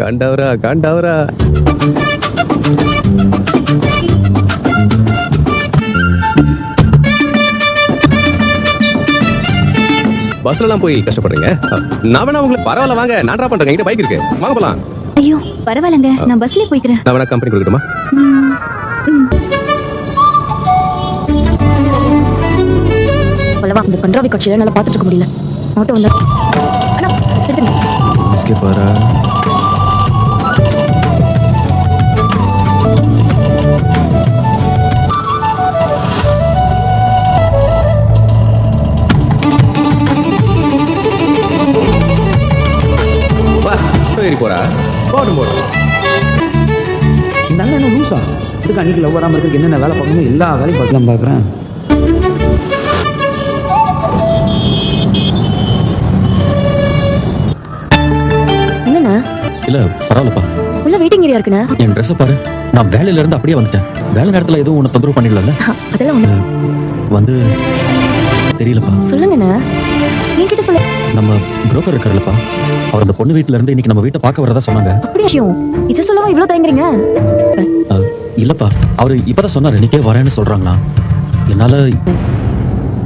காண்டவரா காண்டவரா. பஸ்ல எல்லாம் போய் கஷ்டப்படுறீங்க. நான் வேணா உங்களுக்கு பரவாயில்ல வாங்க, நான் ட்ராப் பண்றேன். என்கிட்ட பைக் இருக்கு, வாங்க போலாம். ஐயோ பரவாயில்லங்க, நான் பஸ்லயே போய்க்கிறேன். நான் வேணா கம்பெனி கொடுக்கட்டுமா? இந்த கன்றாவி காட்சியில நல்லா பாத்துட்டு இருக்க முடியல. ஆட்டோ வந்தா அண்ணா எடுத்துங்க. மிஸ்கே பாரா. ஏறி போறா போடும் போடும். இந்த அண்ணன் என்ன லூசா? இதுக்கு அன்னைக்கு லவ் வராமல் இருக்கு, என்னென்ன வேலை பார்க்கணும் எல்லா வேலையும் பார்க்கலாம் பார்க்குறேன். என்னண்ணா? இல்ல பரவாயில்லப்பா. உள்ள வெயிட்டிங் ஏரியா இருக்குண்ணா. என் ட்ரெஸ் பாரு, நான் வேலையில இருந்து அப்படியே வந்துட்டேன். வேலை நேரத்துல எதுவும் உன்னை தொந்தரவு பண்ணிடல? அதெல்லாம் ஒண்ணு வந்து தெரியலப்பா. சொல்லுங்கண்ணா, என்கிட்ட சொல்ல. நம்ம புரோக்கர் இருக்காருல்லப்பா, அவர் அந்த பொண்ணு வீட்டுல இருந்து இன்னைக்கு நம்ம வீட்டை பார்க்க வரதா சொன்னாங்க. அப்படி விஷயம் இதை சொல்லவா இவ்வளவு தயங்குறீங்க? இல்லப்பா, அவரு இப்பதான் சொன்னாரு இன்னைக்கே வரேன்னு சொல்றாங்களா. என்னால